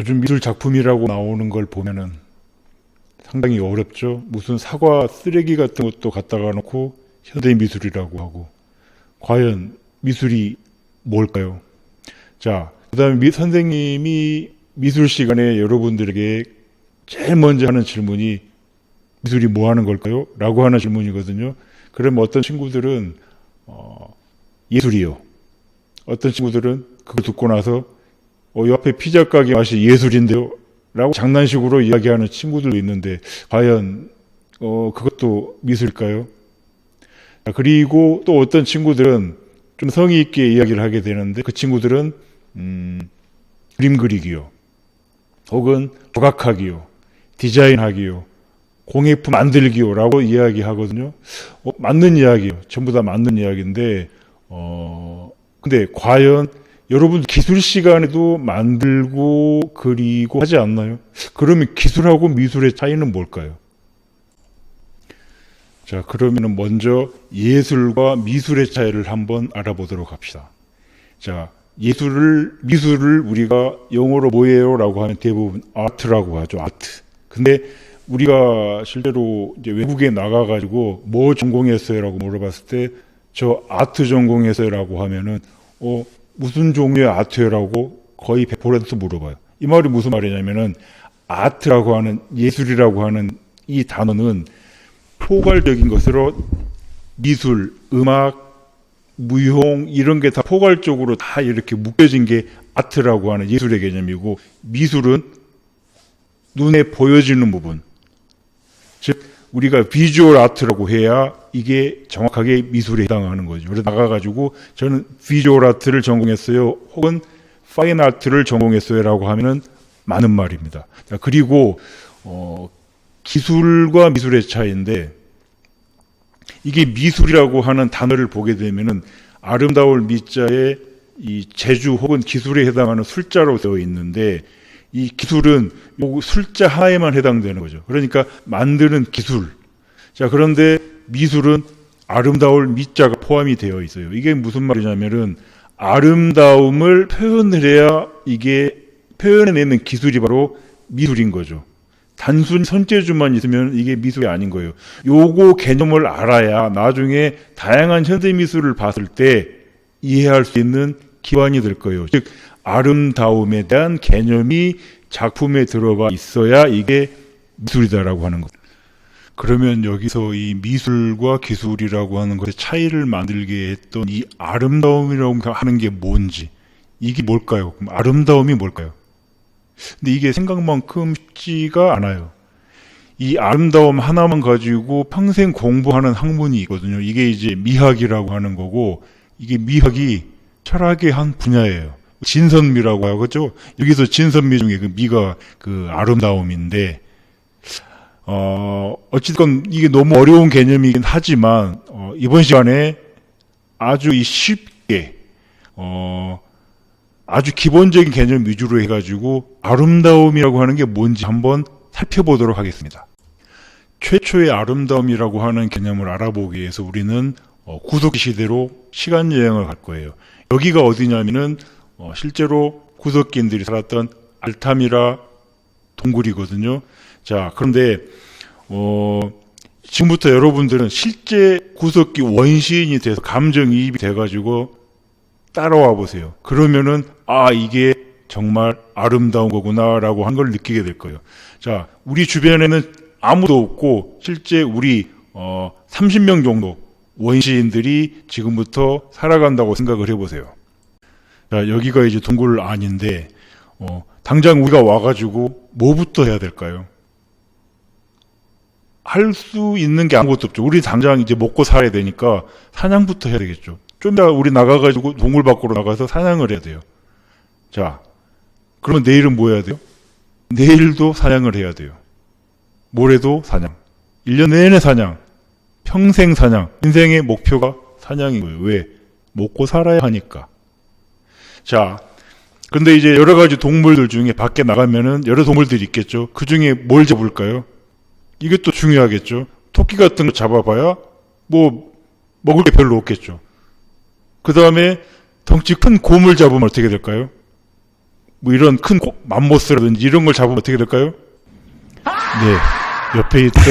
요즘 미술 작품이라고 나오는 걸 보면은 상당히 어렵죠. 무슨 사과 쓰레기 같은 것도 갖다가 놓고 현대 미술이라고 하고, 과연 미술이 뭘까요? 자, 그다음에 선생님이 미술 시간에 여러분들에게 제일 먼저 하는 질문이 미술이 뭐 하는 걸까요? 라고 하는 질문이거든요. 그러면 어떤 친구들은 예술이요. 어떤 친구들은 그거 듣고 나서 옆에 피자 가게 맛이 예술인데요? 라고 장난식으로 이야기하는 친구들도 있는데 과연 그것도 미술일까요? 그리고 또 어떤 친구들은 좀 성의 있게 이야기를 하게 되는데 그 친구들은 그림 그리기요. 혹은 조각하기요. 디자인하기요. 공예품 만들기요. 라고 이야기하거든요. 맞는 이야기요. 전부 다 맞는 이야기인데 근데 과연 여러분 기술 시간에도 만들고 그리고 하지 않나요? 그러면 기술하고 미술의 차이는 뭘까요? 자, 그러면 먼저 예술과 미술의 차이를 한번 알아보도록 합시다. 자, 미술을 우리가 영어로 뭐예요? 라고 하면 대부분 아트라고 하죠. 아트. 근데 우리가 실제로 이제 외국에 나가가지고 뭐 전공했어요? 라고 물어봤을 때 저 아트 전공했어요? 라고 하면은 무슨 종류의 아트라고 거의 100% 물어봐요. 이 말이 무슨 말이냐면은 아트라고 하는 예술이라고 하는 이 단어는 포괄적인 것으로 미술, 음악, 무용 이런 게 다 포괄적으로 다 이렇게 묶여진 게 아트라고 하는 예술의 개념이고 미술은 눈에 보여지는 부분. 즉 우리가 비주얼 아트라고 해야 이게 정확하게 미술에 해당하는 거죠. 그래서 나가가지고 저는 비주얼 아트를 전공했어요. 혹은 파인 아트를 전공했어요. 라고 하면은 맞는 말입니다. 자, 그리고 기술과 미술의 차이인데 이게 미술이라고 하는 단어를 보게 되면은 아름다울 미자에 이 재주 혹은 기술에 해당하는 술자로 되어 있는데 이 기술은 요 술자 하나에만 해당되는 거죠. 그러니까 만드는 기술. 자, 그런데 미술은 아름다울 미자가 포함이 되어 있어요. 이게 무슨 말이냐면은 아름다움을 표현을 해야 이게 표현해내는 기술이 바로 미술인 거죠. 단순 손재주만 있으면 이게 미술이 아닌 거예요. 요거 개념을 알아야 나중에 다양한 현대미술을 봤을 때 이해할 수 있는 기반이 될 거예요. 즉 아름다움에 대한 개념이 작품에 들어가 있어야 이게 미술이다라고 하는 것. 그러면 여기서 이 미술과 기술이라고 하는 것의 차이를 만들게 했던 이 아름다움이라고 하는 게 뭔지, 이게 뭘까요? 그럼 아름다움이 뭘까요? 근데 이게 생각만큼 쉽지가 않아요. 이 아름다움 하나만 가지고 평생 공부하는 학문이 있거든요. 이게 이제 미학이라고 하는 거고, 이게 미학이 철학의 한 분야예요. 진선미라고 하죠. 여기서 진선미 중에 그 미가 그 아름다움인데, 어쨌든 이게 너무 어려운 개념이긴 하지만, 이번 시간에 아주 쉽게, 아주 기본적인 개념 위주로 해가지고 아름다움이라고 하는 게 뭔지 한번 살펴보도록 하겠습니다. 최초의 아름다움이라고 하는 개념을 알아보기 위해서 우리는 구석기 시대로 시간 여행을 갈 거예요. 여기가 어디냐면은 실제로 구석기인들이 살았던 알타미라 동굴이거든요. 자, 그런데 지금부터 여러분들은 실제 구석기 원시인이 돼서 감정이입이 돼가지고 따라와 보세요. 그러면은 이게 정말 아름다운 거구나라고 한 걸 느끼게 될 거예요. 자, 우리 주변에는 아무도 없고 실제 우리 30명 정도 원시인들이 지금부터 살아간다고 생각을 해보세요. 자, 여기가 이제 동굴 안인데 당장 우리가 와가지고 뭐부터 해야 될까요? 할 수 있는 게 아무것도 없죠. 우리 당장 이제 먹고 살아야 되니까 사냥부터 해야 되겠죠. 좀 이따 우리 나가가지고 동굴 밖으로 나가서 사냥을 해야 돼요. 자, 그러면 내일은 뭐 해야 돼요? 내일도 사냥을 해야 돼요. 모레도 사냥. 1년 내내 사냥. 평생 사냥. 인생의 목표가 사냥인 거예요. 왜? 먹고 살아야 하니까. 자, 근데 이제 여러 가지 동물들 중에 밖에 나가면은 여러 동물들이 있겠죠. 그 중에 뭘 잡을까요? 이게 또 중요하겠죠. 토끼 같은 거 잡아봐야 뭐 먹을 게 별로 없겠죠. 그 다음에 덩치 큰 곰을 잡으면 어떻게 될까요? 뭐 이런 큰 맘모스라든지 이런 걸 잡으면 어떻게 될까요? 네, 옆에 있던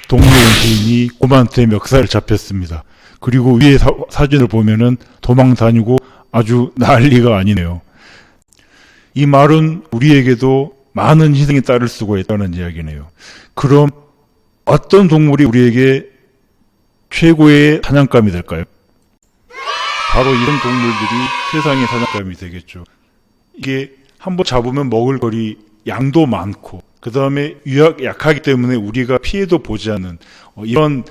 동물 원시인이 곰한테 멱살 잡혔습니다. 그리고 위에 사진을 보면은 도망 다니고 아주 난리가 아니네요. 이 말은 우리에게도 많은 희생이 따를 수가 있다는 이야기네요. 그럼 어떤 동물이 우리에게 최고의 사냥감이 될까요? 바로 이런 동물들이 세상의 사냥감이 되겠죠. 이게 한번 잡으면 먹을 거리 양도 많고, 그 다음에 약하기 때문에 우리가 피해도 보지 않는 이런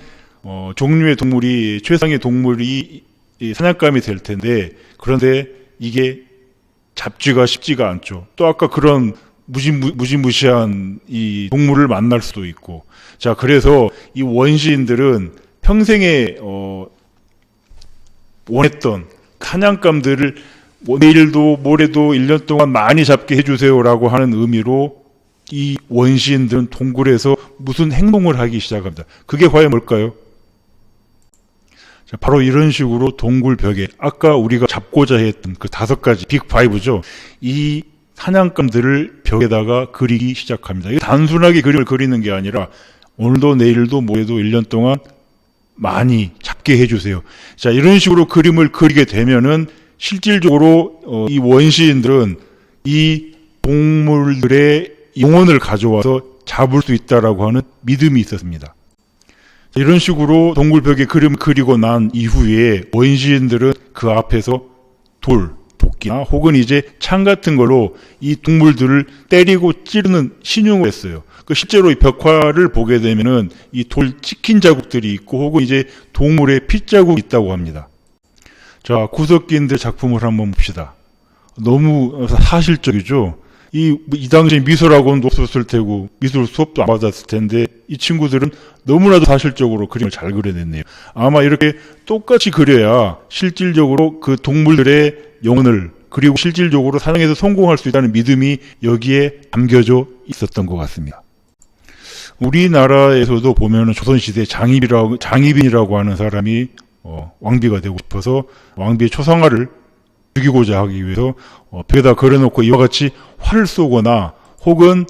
종류의 동물이 최상의 동물이 사냥감이 될 텐데, 그런데 이게 잡기가 쉽지가 않죠. 또 아까 그런 무시무시한 이 동물을 만날 수도 있고. 자, 그래서 이 원시인들은 평생에 원했던 사냥감들을 내일도 모레도 1년 동안 많이 잡게 해주세요라고 하는 의미로 이 원시인들은 동굴에서 무슨 행동을 하기 시작합니다. 그게 과연 뭘까요? 자, 바로 이런 식으로 동굴 벽에 아까 우리가 잡고자 했던 그 5가지 빅5죠. 이 사냥감들을 벽에다가 그리기 시작합니다. 이게 단순하게 그림을 그리는 게 아니라 오늘도 내일도 모레도 1년 동안 많이 잡게 해주세요. 자, 이런 식으로 그림을 그리게 되면은 실질적으로 이 원시인들은 이 동물들의 영혼을 가져와서 잡을 수 있다라고 하는 믿음이 있었습니다. 자, 이런 식으로 동굴벽에 그림을 그리고 난 이후에 원시인들은 그 앞에서 도끼나 혹은 이제 창 같은 걸로 이 동물들을 때리고 찌르는 신용을 했어요. 그 실제로 이 벽화를 보게 되면은 이 돌 찍힌 자국들이 있고 혹은 이제 동물의 핏자국이 있다고 합니다. 자, 구석기인들 작품을 한번 봅시다. 너무 사실적이죠. 이 당시에 미술학원도 없었을 테고 미술 수업도 안 받았을 텐데 이 친구들은 너무나도 사실적으로 그림을 잘 그려냈네요. 아마 이렇게 똑같이 그려야 실질적으로 그 동물들의 영혼을 그리고 실질적으로 사냥에서 성공할 수 있다는 믿음이 여기에 담겨져 있었던 것 같습니다. 우리나라에서도 보면은 조선시대 장희빈이라고 하는 사람이 왕비가 되고 싶어서 왕비의 초상화를 죽이고자 하기 위해서 벽에다 걸어놓고 이와 같이 활을 쏘거나 혹은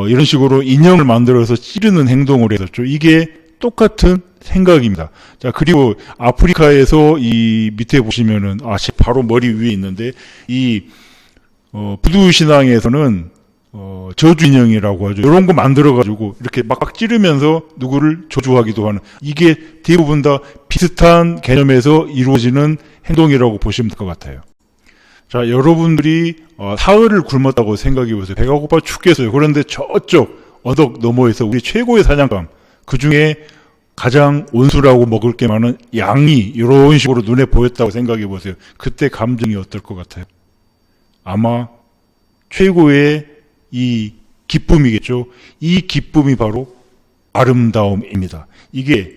이런 식으로 인형을 만들어서 찌르는 행동을 했었죠. 이게 똑같은 생각입니다. 자, 그리고 아프리카에서 이 밑에 보시면은 바로 머리 위에 있는데 이 부두 신앙에서는 저주 인형이라고 하죠. 이런 거 만들어가지고 이렇게 막박 찌르면서 누구를 저주하기도 하는, 이게 대부분 다 비슷한 개념에서 이루어지는 행동이라고 보시면 될 것 같아요. 자, 여러분들이 사흘을 굶었다고 생각해 보세요. 배가 고파 죽겠어요. 그런데 저쪽 언덕 너머에서 우리 최고의 사냥감, 그 중에 가장 온순하고 먹을 게 많은 양이 이런 식으로 눈에 보였다고 생각해 보세요. 그때 감정이 어떨 것 같아요? 아마 최고의 이 기쁨이겠죠. 이 기쁨이 바로 아름다움입니다. 이게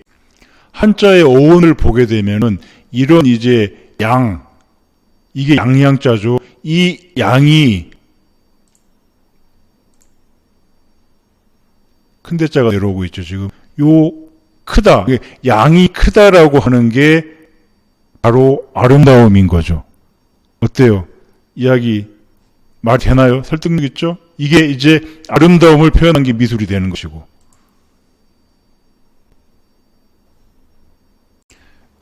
한자의 어원을 보게 되면은 이런 이제 이게 양양자죠. 이 양이 큰 대자가 내려오고 있죠. 지금 크다. 양이 크다라고 하는 게 바로 아름다움인 거죠. 어때요? 이야기 말 되나요? 설득력 있죠? 이게 이제 아름다움을 표현한 게 미술이 되는 것이고.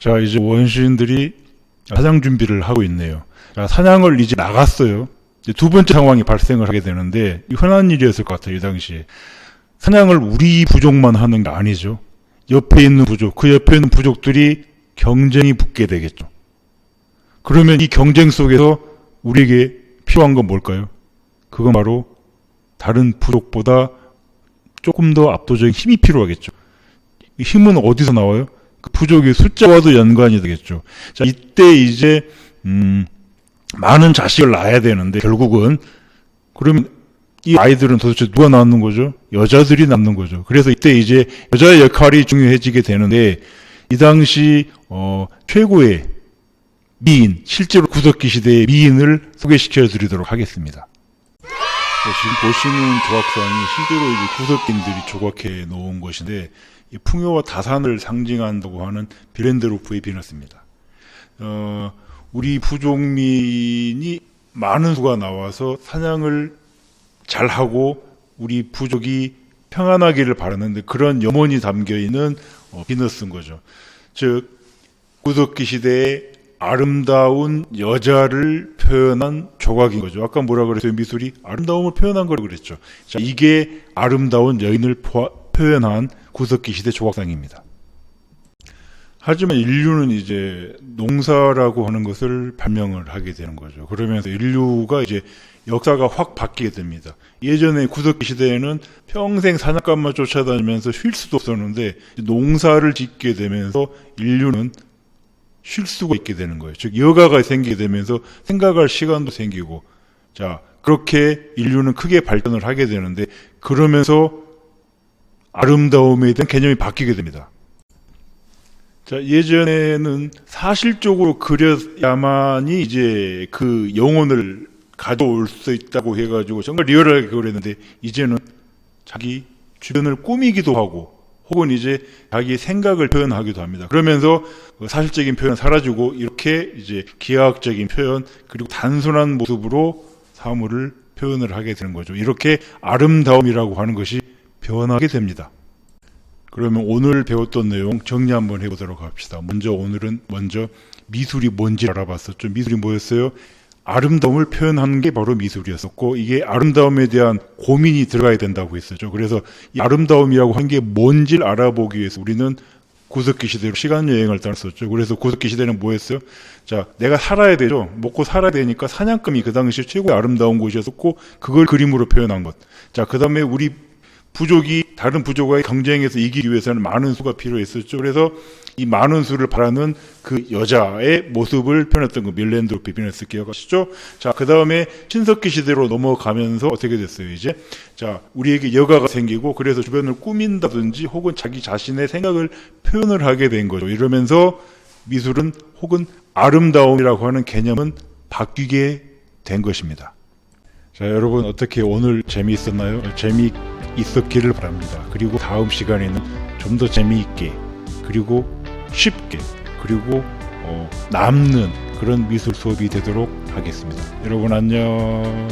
자, 이제 원시인들이 사냥 준비를 하고 있네요. 자, 사냥을 이제 나갔어요. 이제 두 번째 상황이 발생을 하게 되는데, 흔한 일이었을 것 같아요, 이 당시에. 사냥을 우리 부족만 하는 게 아니죠. 옆에 있는 부족, 그 옆에 있는 부족들이 경쟁이 붙게 되겠죠. 그러면 이 경쟁 속에서 우리에게 필요한 건 뭘까요? 그건 바로 다른 부족보다 조금 더 압도적인 힘이 필요하겠죠. 힘은 어디서 나와요? 그 부족의 숫자와도 연관이 되겠죠. 자, 이때 이제 많은 자식을 낳아야 되는데 결국은 그러면 이 아이들은 도대체 누가 낳는 거죠? 여자들이 낳는 거죠. 그래서 이때 이제 여자의 역할이 중요해지게 되는데 이 당시 최고의 미인, 실제로 구석기 시대의 미인을 소개시켜 드리도록 하겠습니다. 지금 보시는 조각상이 실제로 이제 구석기인들이 조각해 놓은 것인데 이 풍요와 다산을 상징한다고 하는 비렌데로프의 비너스입니다. 우리 부족민이 많은 수가 나와서 사냥을 잘하고 우리 부족이 평안하기를 바라는데 그런 염원이 담겨있는 비너스인 거죠. 즉 구석기 시대의 아름다운 여자를 표현한 조각인 거죠. 아까 뭐라 그랬어요? 미술이 아름다움을 표현한 거라고 그랬죠. 자, 이게 아름다운 여인을 표현한 구석기 시대 조각상입니다. 하지만 인류는 이제 농사라고 하는 것을 발명을 하게 되는 거죠. 그러면서 인류가 이제 역사가 확 바뀌게 됩니다. 예전에 구석기 시대에는 평생 사냥감만 쫓아다니면서 쉴 수도 없었는데 농사를 짓게 되면서 인류는 쉴 수가 있게 되는 거예요. 즉 여가가 생기게 되면서 생각할 시간도 생기고, 자 그렇게 인류는 크게 발전을 하게 되는데 그러면서 아름다움에 대한 개념이 바뀌게 됩니다. 자, 예전에는 사실적으로 그려야만이 이제 그 영혼을 가져올 수 있다고 해가지고 정말 리얼하게 그렸는데 이제는 자기 주변을 꾸미기도 하고 혹은 이제 자기 생각을 표현하기도 합니다. 그러면서 사실적인 표현 사라지고 이렇게 이제 기하학적인 표현 그리고 단순한 모습으로 사물을 표현을 하게 되는 거죠. 이렇게 아름다움이라고 하는 것이 변하게 됩니다. 그러면 오늘 배웠던 내용 정리 한번 해보도록 합시다. 오늘은 미술이 뭔지 알아봤었죠. 미술이 뭐였어요? 아름다움을 표현하는 게 바로 미술이었었고 이게 아름다움에 대한 고민이 들어가야 된다고 했었죠. 그래서 이 아름다움이라고 한 게 뭔지를 알아보기 위해서 우리는 구석기 시대로 시간 여행을 떠났었죠. 그래서 구석기 시대는 뭐였어요? 자, 내가 살아야 되죠. 먹고 살아야 되니까 사냥감이 그 당시 최고의 아름다운 곳이었었고 그걸 그림으로 표현한 것. 자, 그 다음에 우리 부족이 다른 부족과의 경쟁에서 이기기 위해서는 많은 수가 필요했었죠. 그래서 이 많은 수를 바라는 그 여자의 모습을 표현했던 거 밀렌드로피 비너스 기억하시죠? 자, 그 다음에 신석기 시대로 넘어가면서 어떻게 됐어요? 이제 자, 우리에게 여가가 생기고 그래서 주변을 꾸민다든지 혹은 자기 자신의 생각을 표현을 하게 된 거죠. 이러면서 미술은 혹은 아름다움이라고 하는 개념은 바뀌게 된 것입니다. 자, 여러분 어떻게 오늘 재미있었나요? 재미있었기를 바랍니다. 그리고 다음 시간에는 좀 더 재미있게 그리고 쉽게 그리고 남는 그런 미술 수업이 되도록 하겠습니다. 여러분 안녕.